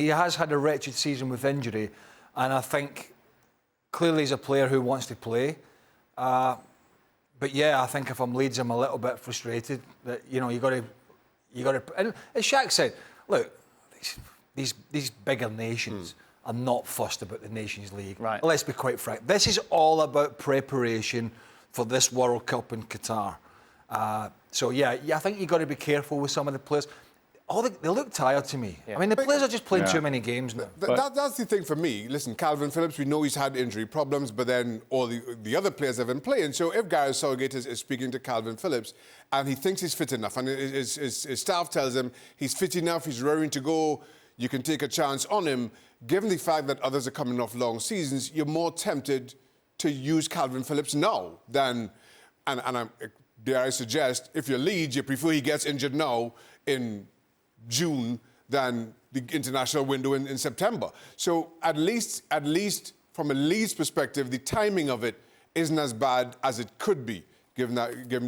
He has had a wretched season with injury, and I think clearly he's a player who wants to play. But yeah, I think if I'm Leeds, I'm a little bit frustrated that, you know, you got to. And as Shaq said, look, these bigger nations are not fussed about the Nations League. Right. Let's be quite frank. This is all about preparation for this World Cup in Qatar. So yeah, I think you've got to be careful with some of the players. They look tired to me. Yeah. I mean, the players are just playing too many games now. That's the thing for me. Listen, Calvin Phillips, we know he's had injury problems, but then all the other players have been playing. So if Gareth Southgate is speaking to Calvin Phillips and he thinks he's fit enough, and his staff tells him he's fit enough, he's raring to go, you can take a chance on him, given the fact that others are coming off long seasons, you're more tempted to use Calvin Phillips now than... And dare I suggest, if you're Leeds, you prefer he gets injured now in June than the international window in September. So at least from a Leeds perspective, the timing of it isn't as bad as it could be, given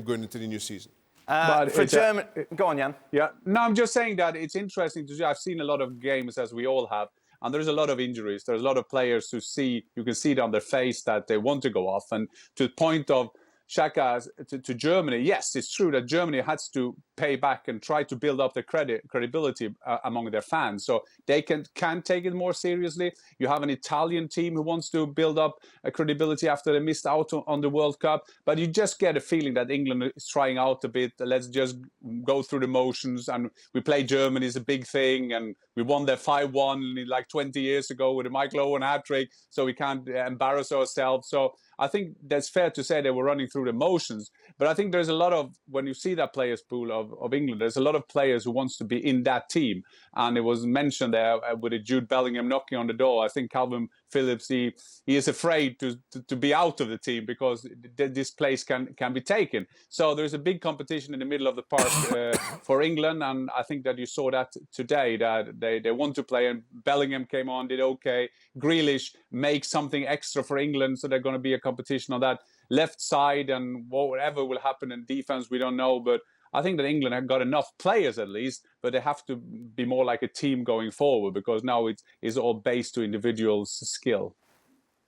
going into the new season. But for Germany, go on, Jan. Yeah, no, I'm just saying that it's interesting to see. I've seen a lot of games, as we all have, and there's a lot of injuries. There's a lot of players who you can see it on their face that they want to go off. And to the point of Xhaka to Germany, yes, it's true that Germany has to pay back and try to build up the credibility among their fans, so they can take it more seriously. You have an Italian team who wants to build up a credibility after they missed out on the World Cup, but you just get a feeling that England is trying out a bit. Let's just go through the motions, and we play Germany is a big thing, and we won their 5-1 like 20 years ago with a Michael Owen hat-trick, so we can't embarrass ourselves. So I think that's fair to say they were running through the motions. But I think there's a lot of, when you see that players pool of England, there's a lot of players who wants to be in that team. And it was mentioned there with Jude Bellingham knocking on the door. I think Calvin Phillips, he is afraid to be out of the team because this place can be taken. So there's a big competition in the middle of the park for England. And I think that you saw that today, that they want to play. And Bellingham came on, did okay. Grealish makes something extra for England. So there's going to be a competition on that left side, and whatever will happen in defense, we don't know. But I think that England have got enough players at least, but they have to be more like a team going forward, because now it is all based to individuals' skill.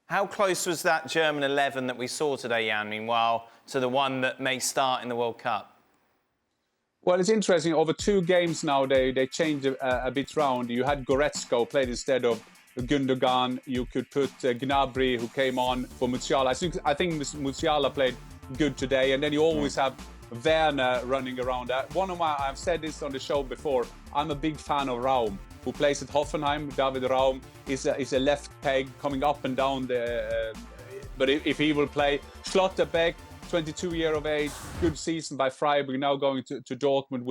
How close was that German 11 that we saw today, Jan, meanwhile, to the one that may start in the World Cup? Well, it's interesting. Over 2 games now, they changed a bit round. You had Goretzka played instead of Gundogan. You could put Gnabry, who came on for Musiala. I think Musiala played good today. And then you always have Werner running around. I've said this on the show before, I'm a big fan of Raum, who plays at Hoffenheim. David Raum is a left peg coming up and down but if he will play, Schlotterbeck, 22 years of age, good season by Freiburg, now going to Dortmund,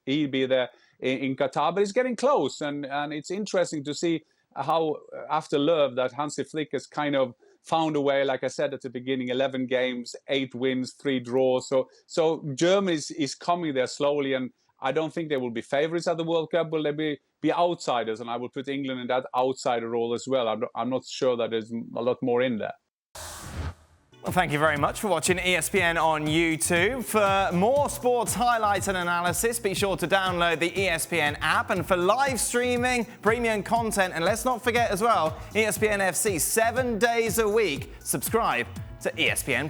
he'll be there in Qatar. But it's getting close, and it's interesting to see how, after Löw, that Hansi Flick has kind of found a way, like I said at the beginning, 11 games, 8 wins, 3 draws. So Germany is coming there slowly, and I don't think they will be favourites at the World Cup. Will they be outsiders? And I will put England in that outsider role as well. I'm not sure that there's a lot more in there. Well, thank you very much for watching ESPN on YouTube. For more sports highlights and analysis, be sure to download the ESPN app. And for live streaming, premium content, and let's not forget as well, ESPN FC 7 days a week. Subscribe to ESPN+.